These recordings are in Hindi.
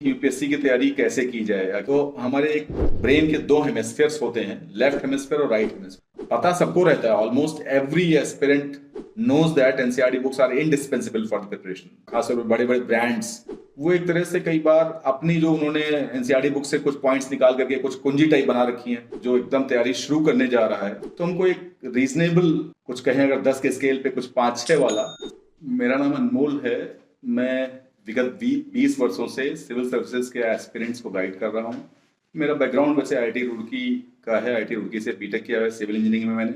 यूपीएससी की तैयारी कैसे की जाए। तो हमारे एक ब्रेन के दो हेमिस्फीयर्स होते हैं, लेफ्ट हेमिस्फीयर और राइट हेमिस्फीयर। पता सबको रहता है, almost every aspirant knows that NCERT books are indispensable for the preparation. खासतौर पर बड़े बड़े ब्रांड्स वो एक तरह से कई बार अपनी जो उन्होंने एनसीईआरटी बुक से कुछ पॉइंट्स निकाल करके कुछ कुंजी टाइप बना रखी है जो एकदम तैयारी शुरू करने जा रहा है, तो हमको एक रीजनेबल कुछ कहें अगर 10 के स्केल पे कुछ 5-6 वाला। मेरा नाम अनमोल है। मैं विगत 20 वर्षों से सिविल सर्विसेज के एस्पिरेंट्स को गाइड कर रहा हूँ। मेरा बैकग्राउंड वैसे आईआईटी रुड़की का है। आईआईटी रुड़की से बीटेक किया है सिविल इंजीनियरिंग में मैंने।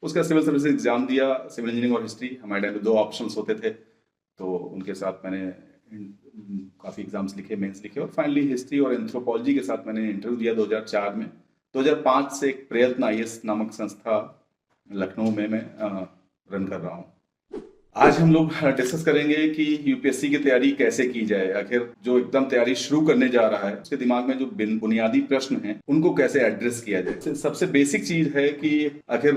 उसका सिविल सर्विसेज एग्जाम दिया, सिविल इंजीनियरिंग और हिस्ट्री। हमारे टाइम में 2 ऑप्शंस होते थे, तो उनके साथ मैंने काफ़ी एग्जाम्स लिखे, मेंस लिखे, और फाइनली हिस्ट्री और एंथ्रोपोलॉजी के साथ मैंने इंटरव्यू दिया 2004 में। 2005 से एक प्रयत्न आईएएस नामक संस्था लखनऊ में मैं रन कर रहा हूँ। आज हम लोग डिस्कस करेंगे कि यूपीएससी की तैयारी कैसे की जाए। आखिर जो एकदम तैयारी शुरू करने जा रहा है उसके दिमाग में जो बुनियादी प्रश्न हैं उनको कैसे एड्रेस किया जाए। सबसे बेसिक चीज है कि आखिर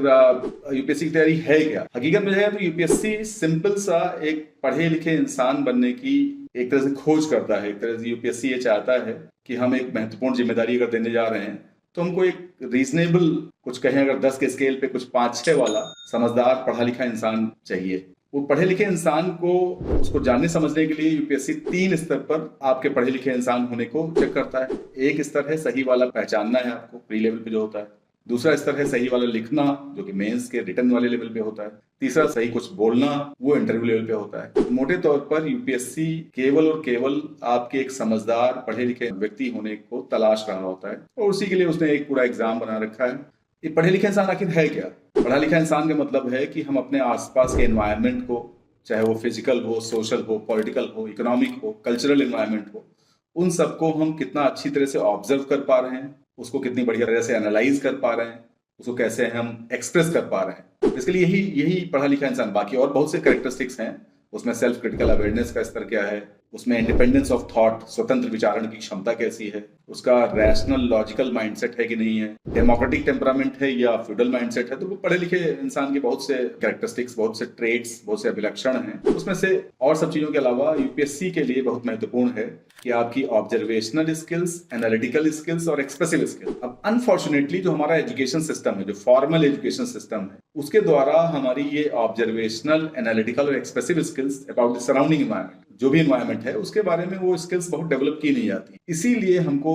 यूपीएससी की तैयारी है क्या। हकीकत में है तो यूपीएससी सिंपल सा एक पढ़े लिखे इंसान बनने की एक तरह से खोज करता है। एक तरह से यूपीएससी ये चाहता है कि हम एक महत्वपूर्ण जिम्मेदारी अगर देने जा रहे हैं तो हमको एक रीजनेबल कुछ कहें अगर 10 के स्केल पे कुछ 5-6 वाला समझदार पढ़ा लिखा इंसान चाहिए। वो पढ़े लिखे इंसान को उसको जानने समझने के लिए यूपीएससी 3 स्तर पर आपके पढ़े लिखे इंसान होने को चेक करता है। एक स्तर है सही वाला पहचानना है आपको, प्री लेवल पे जो होता है। दूसरा स्तर है सही वाला लिखना, जो कि मेंस के रिटर्न वाले लेवल पे होता है। तीसरा सही कुछ बोलना, वो इंटरव्यू लेवल पे होता है। मोटे तौर पर यूपीएससी केवल और केवल आपके एक समझदार पढ़े लिखे व्यक्ति होने को तलाश रहा होता है, और उसी के लिए उसने एक पूरा एग्जाम बना रखा है। ये पढ़े लिखे इंसान आखिर है क्या? पढ़ा लिखा इंसान का मतलब है कि हम अपने आसपास के एनवायरनमेंट को, चाहे वो फिजिकल हो, सोशल हो, पॉलिटिकल हो, इकोनॉमिक हो, कल्चरल एनवायरनमेंट हो, उन सबको हम कितना अच्छी तरह से ऑब्जर्व कर पा रहे हैं, उसको कितनी बढ़िया तरह से एनालाइज कर पा रहे हैं, उसको कैसे हम एक्सप्रेस कर पा रहे हैं। इसके लिए यही यही पढ़ा लिखा इंसान। बाकी और बहुत से कैरेक्टरिस्टिक्स हैं उसमें। सेल्फ क्रिटिकल अवेयरनेस का स्तर क्या है, उसमें इंडिपेंडेंस ऑफ थॉट, स्वतंत्र विचारण की क्षमता कैसी है, उसका रैशनल लॉजिकल माइंडसेट है कि नहीं है, डेमोक्रेटिक टेम्परामेंट है या फ्यूडल माइंडसेट है। तो वो पढ़े लिखे इंसान के बहुत से कैरेक्टरिस्टिक्स, बहुत से ट्रेट्स, बहुत से अभिलक्षण हैं। उसमें से और सब चीजों के अलावा यूपीएससी के लिए बहुत महत्वपूर्ण है कि आपकी ऑब्जर्वेशनल स्किल्स, एनालिटिकल स्किल्स और एक्सप्रेसिव स्किल्स। अब अनफॉर्चुनेटली जो हमारा एजुकेशन सिस्टम है, जो फॉर्मल एजुकेशन सिस्टम है, उसके द्वारा हमारी ये ऑब्जर्वेशनल, एनालिटिकल और expressive skills about the surrounding environment, जो भी एनवायरनमेंट है उसके बारे में वो स्किल्स बहुत डेवलप की नहीं जाती। इसीलिए हमको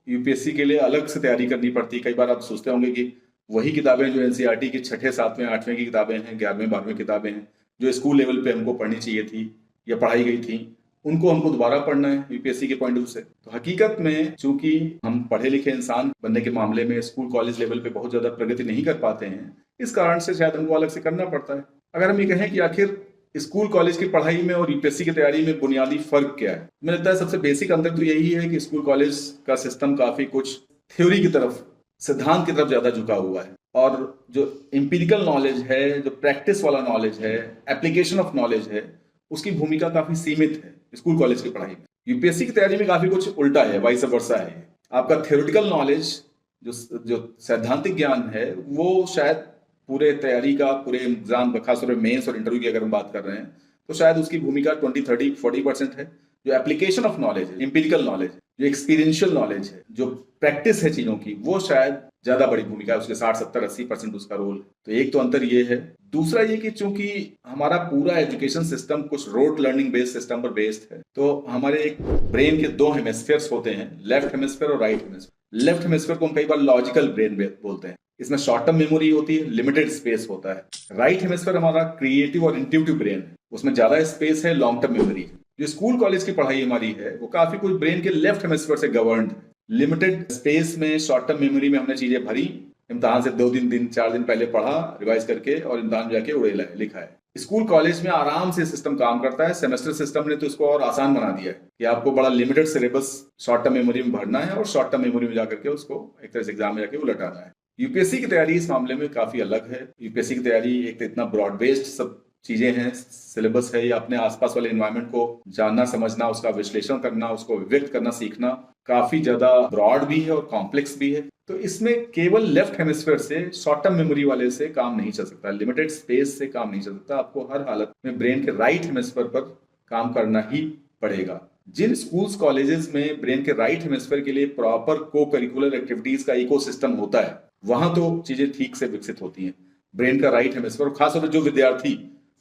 यूपीएससी के लिए अलग से तैयारी करनी पड़ती है। कई बार आप सोचते होंगे कि वही किताबें जो एनसीईआरटी की 6ठे 7वें 8वें की किताबें हैं, 11वें 12वें किताबें हैं, जो स्कूल लेवल पे हमको पढ़नी चाहिए थी या पढ़ाई गई थी, उनको हमको दोबारा पढ़ना है यूपीएससी के पॉइंट ऑफ व्यू से। तो हकीकत में चूंकि हम पढ़े लिखे इंसान बनने के मामले में स्कूल कॉलेज लेवल पे बहुत ज्यादा प्रगति नहीं कर पाते हैं, इस कारण से शायद हमको अलग से करना पड़ता है। अगर हम ये कहें कि आखिर स्कूल कॉलेज की पढ़ाई में और यूपीएससी की तैयारी में बुनियादी फर्क क्या है, मुझे लगता है सबसे बेसिक अंतर तो यही है कि स्कूल कॉलेज का सिस्टम काफी कुछ थ्योरी की तरफ, सिद्धांत की तरफ ज्यादा झुका हुआ है, और जो एम्पिरिकल नॉलेज है, जो प्रैक्टिस वाला नॉलेज है, एप्लीकेशन ऑफ नॉलेज है, उसकी भूमिका काफी सीमित है स्कूल कॉलेज की पढ़ाई में। यूपीएससी की तैयारी में काफी कुछ उल्टा है, वाइस वर्सा है। आपका थ्योरेटिकल नॉलेज, जो सैद्धांतिक ज्ञान है, वो शायद पूरे तैयारी का, पूरे एग्जाम, खासतौर पर मेंस और इंटरव्यू की अगर हम बात कर रहे हैं, तो शायद उसकी भूमिका 20-30-40% है। जो एप्लीकेशन ऑफ नॉलेज है, एम्पिरिकल नॉलेज, जो एक्सपीरियंशियल नॉलेज है, जो प्रैक्टिस है चीजों की, वो शायद ज्यादा बड़ी भूमिका है, उसके 60-70-80% उसका रोल। तो एक तो अंतर ये है। दूसरा ये कि चूंकि हमारा पूरा एजुकेशन सिस्टम कुछ रोड लर्निंग बेस्ड सिस्टम पर बेस्ड है, तो हमारे एक ब्रेन के 2 हेमिस्फीयर्स होते हैं, लेफ्ट हेमिस्फीयर और राइट हेमिस्फीयर। लेफ्ट हेमिस्फीयर को हम कई बार लॉजिकल ब्रेन बोलते हैं। इसमें शॉर्ट टर्म मेमोरी होती है, लिमिटेड स्पेस होता है। राइट हेमिस्फीयर हमारा क्रिएटिव और इंट्यूटिव ब्रेन है, उसमें ज्यादा स्पेस है, लॉन्ग टर्म मेमोरी। जो स्कूल कॉलेज की पढ़ाई हमारी है वो काफी कुछ ब्रेन के लेफ्ट हेमिस्फीयर से गवर्न्ड है। लिमिटेड स्पेस में, शॉर्ट टर्म मेमोरी में हमने चीजें भरी, इम्तहान से 2-4 दिन पहले पढ़ा, रिवाइज करके, और इम्तहान में जाके उड़े लिखा है। स्कूल कॉलेज में आराम से सिस्टम काम करता है। सेमेस्टर सिस्टम ने तो इसको और आसान बना दिया है कि आपको बड़ा limited syllabus short term memory में भरना है और शॉर्ट टर्म मेमोरी में जाकर के उसको एक तरह से एग्जाम में जाके उलटाना है। यूपीएससी की तैयारी इस मामले में काफी अलग है। यूपीएससी की तैयारी एक तो इतना ब्रॉड बेस्ड सब चीजें हैं, सिलेबस है, या अपने आसपास वाले एनवायरनमेंट को जानना समझना, उसका विश्लेषण करना, उसको व्यक्त करना सीखना काफी ज्यादा ब्रॉड भी है और कॉम्प्लेक्स भी है। तो इसमें केवल लेफ्ट हेमिस्फीयर से, शॉर्ट टर्म मेमोरी वाले से काम नहीं चल सकता, लिमिटेड स्पेस से काम नहीं चल सकता। आपको हर हालत में ब्रेन के राइट हेमिस्फीयर पर काम करना ही पड़ेगा। जिन स्कूल्स कॉलेजेस में ब्रेन के राइट हेमिस्फेयर के लिए प्रॉपर को करिकुलर एक्टिविटीज का इकोसिस्टम होता है, वहां तो चीजें ठीक से विकसित होती हैं। ब्रेन का राइट हेमिस्फेयर, खासतौर पर जो विद्यार्थी,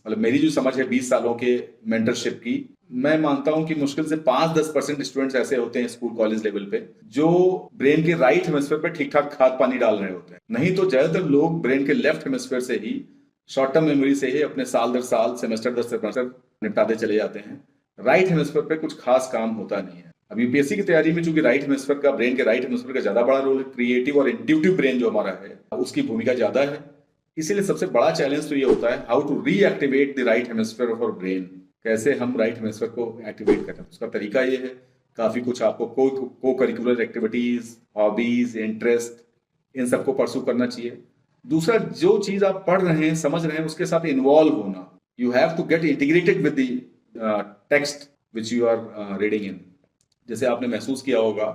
मतलब मेरी जो समझ है 20 सालों के मेंटरशिप की, मैं मानता हूं कि मुश्किल से 5-10% स्टूडेंट्स ऐसे होते हैं स्कूल कॉलेज लेवल पे जो ब्रेन के राइट हेमिस्फेयर पे ठीक ठाक खाद पानी डाल रहे होते हैं। नहीं तो ज्यादातर लोग ब्रेन के लेफ्ट हेमिस्फेयर से ही, शॉर्ट टर्म मेमोरी से ही अपने साल दर साल, सेमेस्टर दर सेमेस्टर निपटाते चले जाते हैं। राइट हेमिस्फेयर पे कुछ खास काम होता नहीं है। अब यूपीएससी की तैयारी में चूंकि राइट हेमिस्फेयर का, ब्रेन के राइट हेमिस्फेयर का ज्यादा बड़ा रोल है, क्रिएटिव और इंट्यूटिव ब्रेन जो हमारा है उसकी भूमिका ज्यादा है, इसीलिए सबसे बड़ा चैलेंज तो ये होता है how to reactivate the right hemisphere of our brain. कैसे हम राइट हेमिस्फेयर को एक्टिवेट करें, उसका तरीका ये है। काफी कुछ आपको को करिकुलर एक्टिविटीज, हॉबीज, इंटरेस्ट, इन सबको परसू करना चाहिए। दूसरा, जो चीज आप पढ़ रहे हैं, समझ रहे हैं, उसके साथ इन्वॉल्व होना। You have to get integrated with the text which you are reading in. जैसे आपने महसूस किया होगा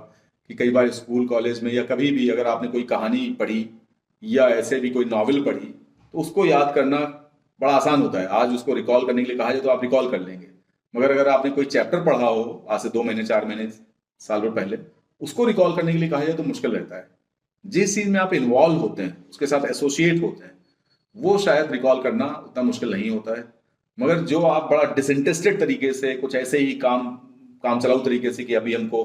कि कई बार स्कूल कॉलेज में या कभी भी अगर आपने कोई कहानी पढ़ी या ऐसे भी कोई नॉवेल पढ़ी तो उसको याद करना बड़ा आसान होता है। आज उसको रिकॉल करने के लिए कहा जाए तो आप रिकॉल कर लेंगे, मगर अगर आपने कोई चैप्टर पढ़ा हो आज से 2 महीने, 4 महीने, साल भर पहले, उसको रिकॉल करने के लिए कहा जाए तो मुश्किल रहता है। जिस चीज में आप इन्वॉल्व होते हैं, उसके साथ एसोसिएट होते हैं, वो शायद रिकॉल करना उतना मुश्किल नहीं होता है। मगर जो आप बड़ा डिसइंटरेस्टेड तरीके से, कुछ ऐसे ही काम चलाऊ तरीके से कि अभी हमको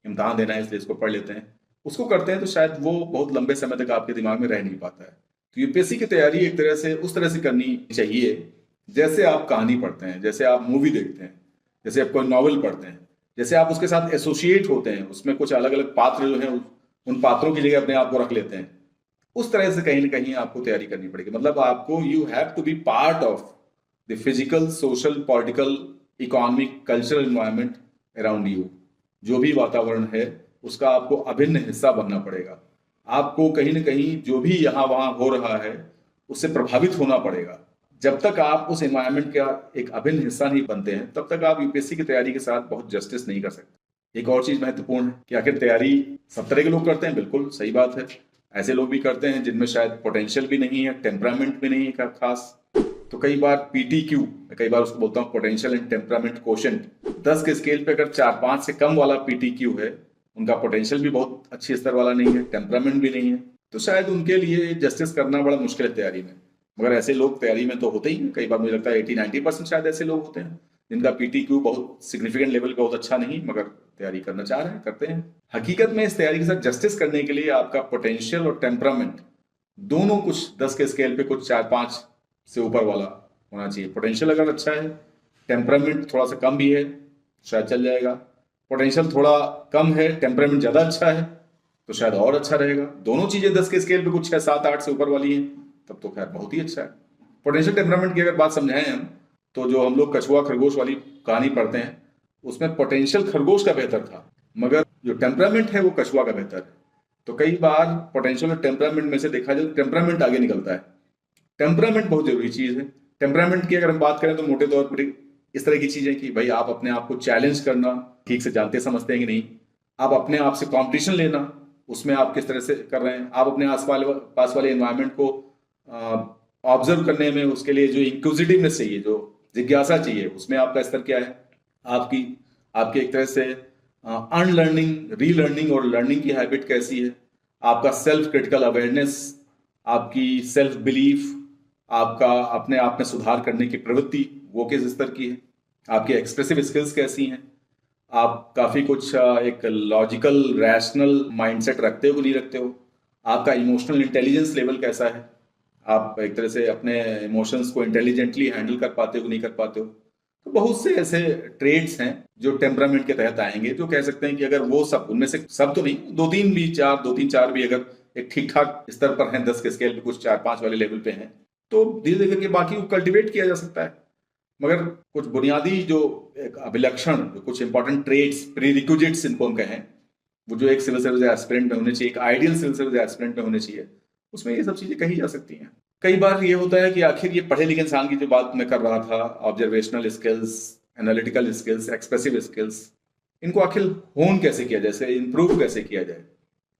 इम्तहान देना है इसलिए इसको पढ़ लेते हैं, उसको करते हैं, तो शायद वो बहुत लंबे समय तक आपके दिमाग में रह नहीं पाता है। तो यूपीएससी की तैयारी एक तरह से उस तरह से करनी चाहिए जैसे आप कहानी पढ़ते हैं, जैसे आप मूवी देखते हैं, जैसे आप कोई नॉवल पढ़ते हैं, जैसे आप उसके साथ एसोसिएट होते हैं, उसमें कुछ अलग अलग पात्र जो हैं उन पात्रों की जगह अपने आप को रख लेते हैं। उस तरह से कहीं ना कहीं आपको तैयारी करनी पड़ेगी। मतलब आपको, you have to be part of the physical, social, political, economic, cultural environment around you. जो भी वातावरण है उसका आपको अभिन्न हिस्सा बनना पड़ेगा। आपको कहीं ना कहीं जो भी यहाँ वहाँ हो रहा है उससे प्रभावित होना पड़ेगा। जब तक आप उस एनवायरनमेंट का एक अभिन्न हिस्सा नहीं बनते हैं तब तक आप यूपीएससी की तैयारी के साथ बहुत जस्टिस नहीं कर सकते। एक और चीज महत्वपूर्ण है कि आखिर तैयारी सब तरह के लोग करते हैं, बिल्कुल सही बात है। ऐसे लोग भी करते हैं जिनमें शायद पोटेंशियल भी नहीं है, टेम्परामेंट भी नहीं है खास। तो कई बार पीटीक्यू, कई बार उसको बोलता हूँ पोटेंशियल एंड टेम्परामेंट कोशेंट, 10 के स्केल पे अगर 4-5 से कम वाला पीटीक्यू है, उनका पोटेंशियल भी बहुत अच्छी स्तर वाला नहीं है, टेम्परामेंट भी नहीं है, तो शायद उनके लिए जस्टिस करना बड़ा मुश्किल है तैयारी में। मगर ऐसे लोग तैयारी में तो होते ही हैं। कई बार मुझे लगता है 80-90% शायद ऐसे लोग होते हैं जिनका पीटीक्यू बहुत सिग्निफिकेंट लेवल पे बहुत अच्छा नहीं, मगर तैयारी करना चाह रहे हैं, करते हैं। हकीकत में इस तैयारी के साथ जस्टिस करने के लिए आपका पोटेंशियल और टेम्परामेंट दोनों कुछ 10 के स्केल पे कुछ 4-5 से ऊपर वाला होना चाहिए। पोटेंशियल अगर अच्छा है, टेम्परामेंट थोड़ा सा कम भी है, शायद चल जाएगा। पोटेंशियल थोड़ा कम है, टेम्परामेंट ज्यादा अच्छा है, तो शायद और अच्छा रहेगा। दोनों चीजें 10 के स्केल पे कुछ 6-7-8 से ऊपर वाली हैं, तब तो खैर बहुत ही अच्छा है। पोटेंशियल टेम्परामेंट की अगर बात समझाएं हम, तो जो हम लोग कछुआ खरगोश वाली कहानी पढ़ते हैं उसमें पोटेंशियल खरगोश का बेहतर था, मगर जो टेम्परामेंट है वो कछुआ का बेहतर है। तो कई बार पोटेंशियल और टेम्परामेंट में से देखा जाए तो टेम्परामेंट आगे निकलता है। टेम्परामेंट बहुत जरूरी चीज है। टेम्परामेंट की अगर हम बात करें तो मोटे तौर पर इस तरह की चीजें कि भाई आप अपने आप को चैलेंज करना ठीक से जानते समझते हैं कि नहीं, आप अपने आप से कॉम्पिटिशन लेना, उसमें आप किस तरह से कर रहे हैं, आप अपने पास वाले एनवायरनमेंट को ऑब्जर्व करने में, उसके लिए जो इंक्विजिटिवनेस चाहिए, जो जिज्ञासा चाहिए, उसमें आपका स्तर क्या है, आपकी एक तरह से अनलर्निंग, रीलर्निंग और लर्निंग की हैबिट कैसी है, आपका सेल्फ क्रिटिकल अवेयरनेस, आपकी सेल्फ बिलीफ, आपका अपने आप में सुधार करने की प्रवृत्ति वो किस स्तर की है, आपकी एक्सप्रेसिव स्किल्स कैसी हैं, आप काफी कुछ एक लॉजिकल रैशनल माइंडसेट रखते हो कि नहीं रखते हो, आपका इमोशनल इंटेलिजेंस लेवल कैसा है, आप एक तरह से अपने इमोशंस को इंटेलिजेंटली हैंडल कर पाते हो कि नहीं कर पाते हो। तो बहुत से ऐसे ट्रेड्स हैं जो टेम्परामेंट के तहत आएंगे, जो कह सकते हैं कि अगर वो सब, उनमें से सब तो नहीं, 2-3-4 भी अगर एक ठीक ठाक स्तर पर हैं, 10 के स्केल पे कुछ 4-5 वाले लेवल पे हैं, तो धीरे धीरे करके बाकी को कल्टिवेट किया जा सकता है। मगर कुछ बुनियादी जो एक अभिलक्षण, जो कुछ इंपॉर्टेंट ट्रेड्स, प्रीरिक्विजिट्स इनको हम कहें, वो जो एक सिविल सर्विस एस्पिरेंट में होने चाहिए, एक आइडियल सिविल सर्विस एस्पिरेंट में होने चाहिए, उसमें ये सब चीजें कही जा सकती हैं। कई बार ये होता है कि आखिर ये पढ़े लिखे इंसान की जो बात मैं कर रहा था, observational skills, analytical skills, expressive skills, इनको आखिर होन कैसे किया जाए, इंप्रूव कैसे किया जाए।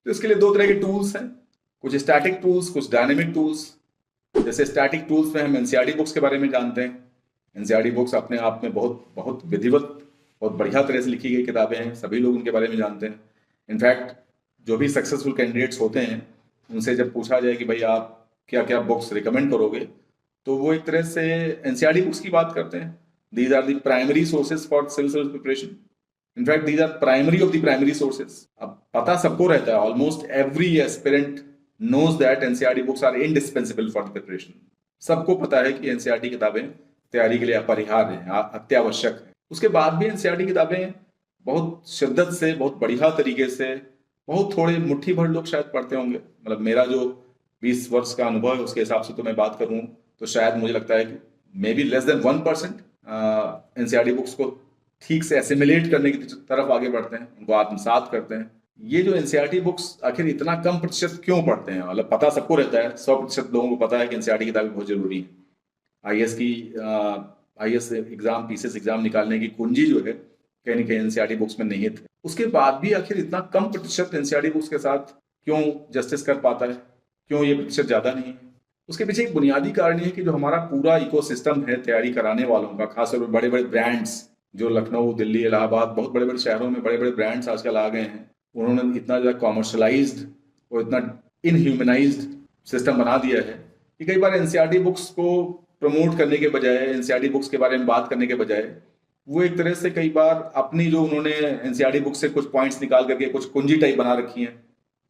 तो इसके लिए 2 तरह के टूल्स हैं, कुछ स्टैटिक टूल्स, कुछ डायनेमिक टूल्स। जैसे स्टैटिक टूल्स में हम एनसीईआरटी बुक्स के बारे में जानते हैं। एनसीईआरटी बुक्स अपने आप में बहुत बहुत विधिवत बहुत बढ़िया तरह से लिखी गई किताबें हैं, सभी लोग उनके बारे में जानते हैं। इनफैक्ट जो भी सक्सेसफुल कैंडिडेट्स होते हैं उनसे जब पूछा जाए कि भाई आप क्या क्या बुक्स रिकमेंड करोगे, तो वो एक तरह से एनसीईआरटी बुक्स की बात करते हैं। These are the primary sources for civil service preparation. In fact these are primary of the primary sources. अब पता सबको रहता है, almost every aspirant knows that NCERT books are indispensable for the preparation। सबको पता है कि NCERT किताबें तैयारी के लिए अपरिहार्य हैं, अत्यावश्यक है। उसके बाद भी NCERT किताबें बहुत शिद्दत से, बहुत बढ़िया तरीके से, बहुत थोड़े मुट्ठी भर लोग शायद पढ़ते होंगे। मतलब मेरा जो 20 वर्ष का अनुभव है उसके हिसाब से तो मैं बात करूं तो शायद मुझे लगता है कि may be less than 1% NCERT books को ठीक से एसिमिलेट करने की तरफ आगे बढ़ते हैं, उनको आत्मसात करते हैं। ये जो एनसीईआरटी बुक्स आखिर इतना कम प्रतिशत क्यों पढ़ते हैं? मतलब पता सबको रहता है, 100% लोगों को पता है कि एनसीईआरटी किताबें बहुत जरूरी है। आईएएस एग्जाम, पीसीएस एग्जाम निकालने की कुंजी जो है कहीं ना कहीं एनसीईआरटी बुक्स में निहित है। उसके बाद भी आखिर इतना कम प्रतिशत एनसीईआरटी बुक्स के साथ क्यों जस्टिस कर पाता है? क्यों ये प्रतिशत ज्यादा नहीं है? उसके पीछे एक बुनियादी कारण ये है कि जो हमारा पूरा इकोसिस्टम है तैयारी कराने वालों का, खासतौर पर बड़े बड़े ब्रांड्स जो लखनऊ, दिल्ली, इलाहाबाद, बहुत बड़े बड़े शहरों में बड़े बड़े ब्रांड्स आजकल आ गए हैं। उन्होंने इतना ज़्यादा कॉमर्शलाइज्ड और इतना इनह्यूमनाइज्ड सिस्टम बना दिया है कि कई बार एनसीईआरटी बुक्स को प्रमोट करने के बजाय, एनसीईआरटी बुक्स के बारे में बात करने के बजाय, वो एक तरह से कई बार अपनी जो उन्होंने एनसीईआरटी बुक से कुछ पॉइंट्स निकाल करके कुछ कुंजी टाइप बना रखी हैं,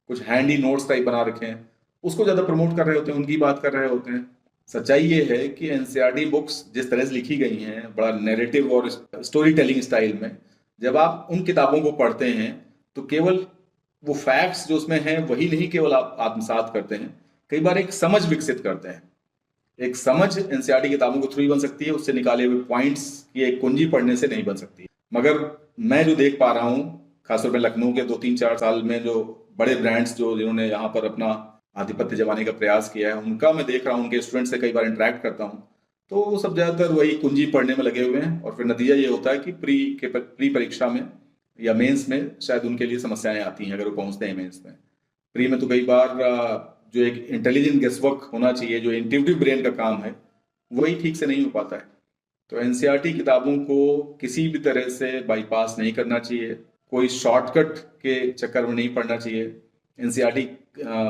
कुछ हैंडी नोट्स टाइप बना रखे हैं, उसको ज़्यादा प्रमोट कर रहे होते हैं, उनकी बात कर रहे होते हैं। सच्चाई ये है कि एनसीईआरटी बुक्स जिस तरह से लिखी गई हैं, बड़ा नैरेटिव और स्टोरी टेलिंग स्टाइल में, जब आप उन किताबों को पढ़ते हैं तो केवल वो फैक्ट्स जो उसमें हैं वही नहीं केवल आप आत्मसात करते हैं, कई बार एक समझ विकसित करते हैं। एक समझ एनसीईआरटी किताबों के थ्रू ही बन सकती है, उससे निकाले हुए पॉइंट्स की एक कुंजी पढ़ने से नहीं बन सकती। मगर मैं जो देख पा रहा हूँ, खासतौर पर लखनऊ के 2-3-4 साल में जो बड़े ब्रांड्स जो जिन्होंने यहाँ पर अपना आधिपत्य जमाने का प्रयास किया है, उनका मैं देख रहा हूँ, उनके स्टूडेंट से कई बार इंटरेक्ट करता हूँ, तो वो सब ज़्यादातर वही कुंजी पढ़ने में लगे हुए हैं। और फिर नतीजा ये होता है कि प्री परीक्षा में या मेंस में शायद उनके लिए समस्याएं आती हैं अगर वो पहुंचते हैं मेंस में। प्री में तो कई बार जो एक इंटेलिजेंट गेसवर्क होना चाहिए, जो इंट्यूटिव ब्रेन का काम है, वही ठीक से नहीं हो पाता है। तो एनसीईआरटी किताबों को किसी भी तरह से बाईपास नहीं करना चाहिए, कोई शॉर्टकट के चक्कर में नहीं पढ़ना चाहिए। एनसीईआरटी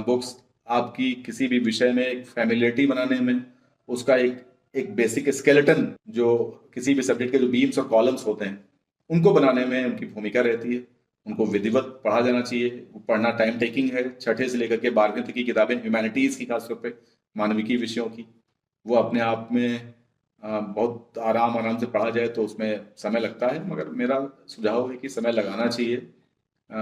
बुक्स आपकी किसी भी विषय में एक फैमिलियरिटी बनाने में, उसका एक बेसिक स्केलेटन, जो किसी भी सब्जेक्ट के जो बीम्स और कॉलम्स होते हैं उनको बनाने में उनकी भूमिका रहती है। उनको विधिवत पढ़ा जाना चाहिए। वो पढ़ना टाइम टेकिंग है। 6ठे से लेकर के 12वीं तक की किताबें, ह्यूमैनिटीज़ की खासतौर पे, मानविकी विषयों की, वो अपने आप में बहुत आराम से पढ़ा जाए तो उसमें समय लगता है, मगर मेरा सुझाव है कि समय लगाना चाहिए।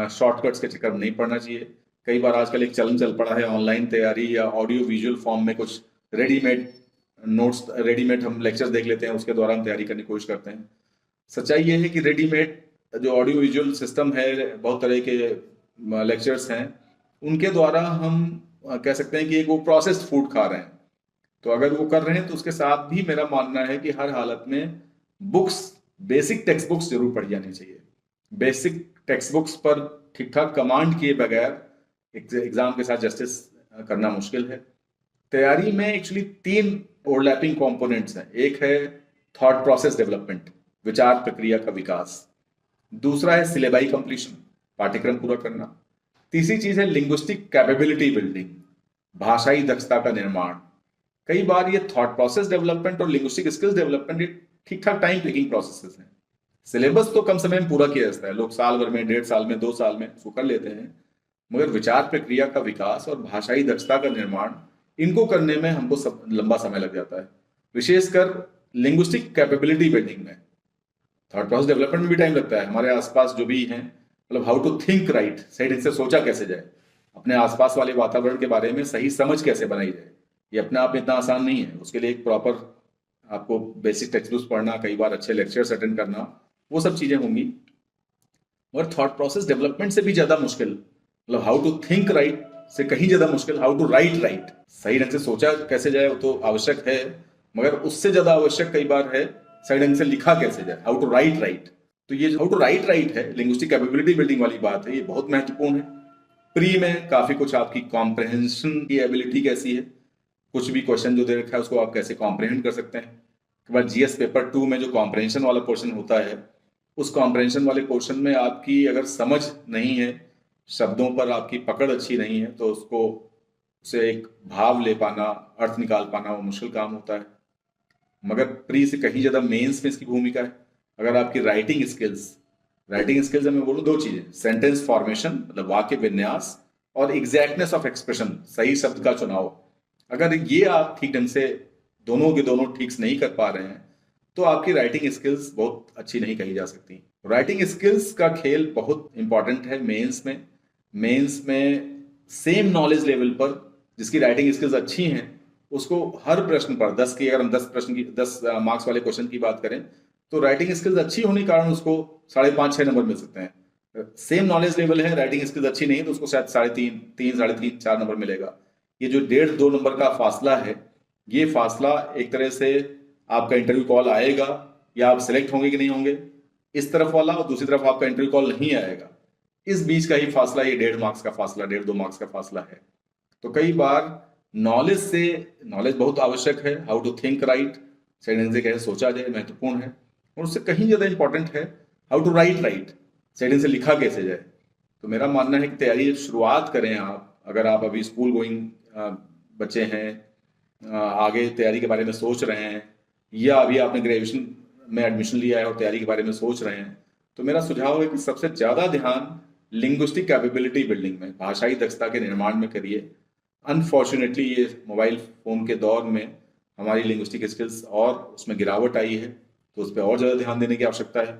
शॉर्टकट्स के चक्कर में नहीं पढ़ना चाहिए। कई बार आजकल एक चलन चल पड़ा है ऑनलाइन तैयारी या ऑडियो विजुअल फॉर्म में कुछ रेडीमेड नोट्स, रेडीमेड हम लेक्चर्स देख लेते हैं, उसके द्वारा हम तैयारी करने की कोशिश करते हैं। सच्चाई ये है कि रेडीमेड जो ऑडियो विजुअल सिस्टम है, बहुत तरह के लेक्चर्स हैं, उनके द्वारा हम कह सकते हैं कि एक वो प्रोसेस्ड फूड खा रहे हैं। तो अगर वो कर रहे हैं तो उसके साथ भी मेरा मानना है कि हर हालत में बुक्स, बेसिक टेक्स्ट बुक्स जरूर पढ़ी जानी चाहिए। बेसिक टेक्स्ट बुक्स पर ठीक ठाक कमांड किए बगैर एग्जाम के साथ जस्टिस करना मुश्किल है। तैयारी में एक्चुअली 3 ओवरलैपिंग कंपोनेंट्स हैं। एक है थॉट प्रोसेस डेवलपमेंट, विचार प्रक्रिया का विकास। दूसरा है सिलेबाई कंप्लीशन, पाठ्यक्रम पूरा करना। तीसरी चीज है लिंग्विस्टिक कैपेबिलिटी बिल्डिंग, भाषाई दक्षता का निर्माण। कई बार ये थॉट प्रोसेस डेवलपमेंट और लिंग्विस्टिक स्किल्स डेवलपमेंट ये ठीक ठाक टाइम टेकिंग प्रोसेसेस हैं। सिलेबस तो कम समय में पूरा किया जाता है, लोग साल भर में, 1.5 साल में, 2 साल में उसको कर लेते हैं। मगर विचार प्रक्रिया का विकास और भाषाई दक्षता का निर्माण, इनको करने में हमको लंबा समय लग जाता है, विशेषकर लिंग्विस्टिक कैपेबिलिटी बिल्डिंग में। थॉट प्रोसेस डेवलपमेंट में भी टाइम लगता है। हमारे आसपास जो भी हैं, मतलब हाउ टू थिंक राइट, सही ढंग से सोचा कैसे जाए, अपने आसपास वाले वातावरण के बारे में सही समझ कैसे बनाई जाए, ये अपने आप में इतना आसान नहीं है। उसके लिए एक प्रॉपर आपको बेसिक टेक्स्ट बुक्स पढ़ना, कई बार अच्छे लेक्चर्स अटेंड करना, वो सब चीजें होंगी। और थॉट प्रोसेस डेवलपमेंट से भी ज्यादा मुश्किल, मतलब हाउ टू थिंक राइट से कहीं ज्यादा मुश्किल हाउ टू राइट राइट, सही ढंग से सोचा कैसे जाए वो तो आवश्यक है, मगर उससे ज्यादा आवश्यक कई बार है सही ढंग से लिखा कैसे जाए, हाउ टू राइट राइट। तो ये हाउ टू राइट राइट है, लिंग्विस्टिक कैपेबिलिटी बिल्डिंग वाली बात है, ये बहुत महत्वपूर्ण है। प्री में काफी कुछ आपकी कॉम्प्रहेंशन की एबिलिटी कैसी है, कुछ भी क्वेश्चन जो दे रखा है उसको आप कैसे कॉम्प्रहेंड कर सकते हैं। उसके बाद जीएस पेपर 2 में जो कॉम्प्रहेंशन वाला पोर्शन होता है, उस कॉम्प्रहेंशन वाले क्वेश्चन में आपकी अगर समझ नहीं है, शब्दों पर आपकी पकड़ अच्छी नहीं है, तो उसको उसे एक भाव ले पाना, अर्थ निकाल पाना वो मुश्किल काम होता है। मगर प्री से कहीं ज्यादा मेंस में इसकी भूमिका है। अगर आपकी राइटिंग स्किल्स में बोलूँ दो चीजें, सेंटेंस फॉर्मेशन मतलब वाक्य विन्यास, और एग्जैक्टनेस ऑफ एक्सप्रेशन, सही शब्द का चुनाव। अगर ये आप ठीक ढंग से दोनों के दोनों ठीक से नहीं कर पा रहे हैं, तो आपकी राइटिंग स्किल्स बहुत अच्छी नहीं कही जा सकती। राइटिंग स्किल्स का खेल बहुत इंपॉर्टेंट है मेंस में सेम नॉलेज लेवल पर जिसकी राइटिंग स्किल्स अच्छी हैं, उसको हर प्रश्न पर 10 की, अगर हम 10 मार्क्स वाले क्वेश्चन की बात करें, तो राइटिंग स्किल्स अच्छी होने के कारण उसको 5.5-6 नंबर मिल सकते हैं। सेम नॉलेज लेवल है, राइटिंग स्किल्स अच्छी नहीं है, तो उसको शायद 3.5, 3, 4 नंबर मिलेगा। ये जो 1.5-2 नंबर का फासला है, ये फासला एक तरह से आपका इंटरव्यू कॉल आएगा या आप सिलेक्ट होंगे कि नहीं होंगे, इस तरफ वाला, और दूसरी तरफ आपका इंटरव्यू कॉल नहीं आएगा, इस बीच का ही फासला ये 1.5 मार्क्स का फासला, 1.5-2 मार्क्स का फासला है। तो कई बार नॉलेज बहुत आवश्यक है, हाउ टू थिंक राइट, सही ढंग से कैसे सोचा जाए, महत्वपूर्ण है। और उससे कहीं ज्यादा इंपॉर्टेंट है हाउ टू राइट, सही ढंग से लिखा कैसे जाए। तो मेरा मानना है कि तैयारी शुरुआत करें आप, अगर आप अभी स्कूल गोइंग बच्चे हैं, आगे तैयारी के बारे में सोच रहे हैं, या अभी आपने ग्रेजुएशन में एडमिशन लिया है और तैयारी के बारे में सोच रहे हैं, तो मेरा सुझाव है कि सबसे ज्यादा ध्यान लिंग्विस्टिक कैपेबिलिटी बिल्डिंग में, भाषाई दक्षता के निर्माण में करिए। अनफॉर्चुनेटली ये मोबाइल फोन के दौर में हमारी लिंग्विस्टिक स्किल्स और उसमें गिरावट आई है, तो उस पर और ज़्यादा ध्यान देने की आवश्यकता है।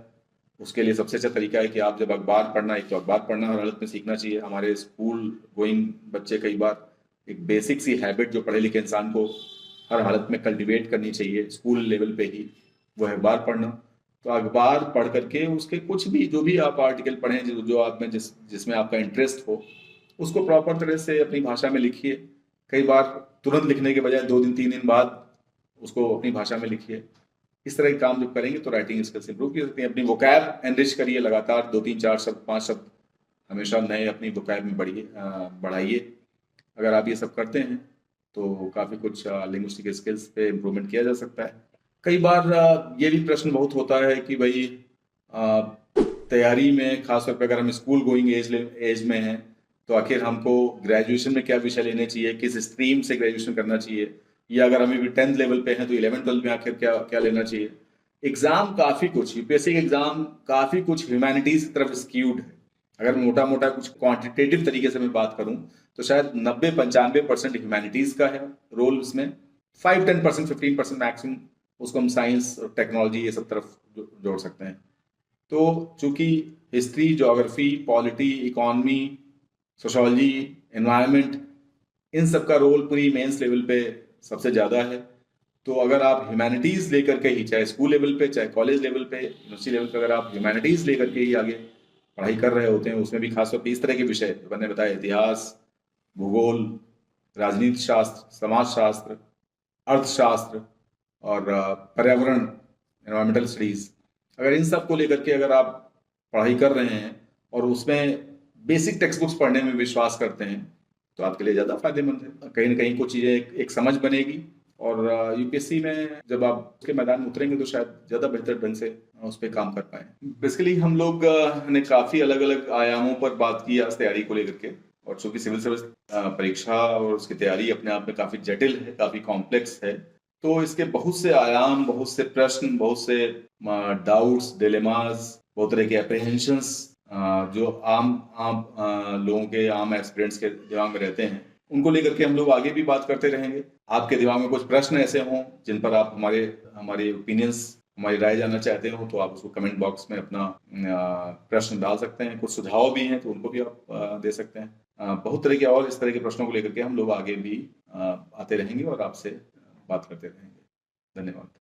उसके लिए सबसे अच्छा तरीका है कि आप जब अखबार पढ़ना, एक तो अखबार पढ़ना हर हालत में सीखना चाहिए। हमारे स्कूल गोइंग बच्चे कई बार एक बेसिक सी हैबिट जो पढ़े लिखे इंसान को हर हालत में कल्टीवेट करनी चाहिए स्कूल लेवल पे ही, वो है अखबार पढ़ना। तो अखबार पढ़ करके उसके कुछ भी, जो भी आप आर्टिकल पढ़ें, जो आप में जिसमें आपका इंटरेस्ट हो, उसको प्रॉपर तरह से अपनी भाषा में लिखिए। कई बार तुरंत लिखने के बजाय 2 दिन 3 दिन बाद उसको अपनी भाषा में लिखिए। इस तरह के काम जब करेंगे तो राइटिंग स्किल्स इंप्रूव की सकती हैं। अपनी वोकैब एनरिच करिए, लगातार 2, 3, 4 शब्द, 5 शब्द हमेशा नए अपनी वोकैब में बढ़ाइए। अगर आप ये सब करते हैं तो काफ़ी कुछ लिंग्विस्टिक स्किल्स पे इम्प्रूवमेंट किया जा सकता है। कई बार ये भी प्रश्न बहुत होता है कि भाई तैयारी में, खासतौर पर अगर हम स्कूल गोइंग एज में हैं, तो आखिर हमको ग्रेजुएशन में क्या विषय लेने चाहिए, किस स्ट्रीम से ग्रेजुएशन करना चाहिए, या अगर हम अभी 10th लेवल पे हैं तो 11th 12th में आखिर क्या क्या लेना चाहिए। एग्जाम काफ़ी कुछ, यूपीएससी के एग्जाम काफ़ी कुछ ह्यूमैनिटीज की तरफ स्क्यूड है। अगर मोटा मोटा कुछ क्वांटिटेटिव तरीके से मैं बात करूं, तो शायद 90-95% ह्यूमैनिटीज का है रोल इसमें। 5-10%, 15% मैक्सिमम उसको हम साइंस और टेक्नोलॉजी ये सब तरफ जोड़ सकते हैं। तो चूंकि history, geography, polity, economy, sociology, environment, इन सब का रोल पूरी मेंस लेवल पे सबसे ज़्यादा है। तो अगर आप ह्यूमैनिटीज़ लेकर के ही, चाहे स्कूल लेवल पे, चाहे कॉलेज लेवल पे, यूनिवर्सिटी लेवल पे, अगर आप ह्यूमैनिटीज़ लेकर के ही आगे पढ़ाई कर रहे होते हैं, उसमें भी खासतौर पर इस तरह के विषय जो मैंने बताया, इतिहास, भूगोल, राजनीति शास्त्र, समाजशास्त्र, अर्थशास्त्र और पर्यावरण, एनवायरमेंटल स्टडीज़, अगर इन सब को लेकर के अगर आप पढ़ाई कर रहे हैं और उसमें बेसिक टेक्स्ट बुक्स पढ़ने में विश्वास करते हैं, तो आपके लिए ज़्यादा फायदेमंद है। कहीं ना कहीं कुछ चीज़ें एक समझ बनेगी, और यूपीएससी में जब आप उसके मैदान में उतरेंगे तो शायद ज़्यादा बेहतर ढंग से उस पर काम कर पाए। बेसिकली हम लोग ने काफ़ी अलग अलग आयामों पर बात की आज तैयारी को लेकर के, और चूंकि सिविल सर्विस परीक्षा और उसकी तैयारी अपने आप में काफ़ी जटिल है, काफ़ी कॉम्प्लेक्स है, तो इसके बहुत से आयाम, बहुत से प्रश्न, बहुत से डाउट्स, डिलेमास, बहुत तरह के अप्रीहेंशंस जो आम आम लोगों के, आम एस्पिरेंट्स के दिमाग में रहते हैं, उनको लेकर के हम लोग आगे भी बात करते रहेंगे। आपके दिमाग में कुछ प्रश्न ऐसे हों जिन पर आप हमारे ओपिनियंस, हमारी राय जानना चाहते हो, तो आप उसको कमेंट बॉक्स में अपना प्रश्न डाल सकते हैं। कुछ सुझाव भी हैं तो उनको भी आप दे सकते हैं। बहुत तरह के और इस तरह के प्रश्नों को लेकर के हम लोग आगे भी आते रहेंगे और आपसे बात करते रहेंगे। धन्यवाद।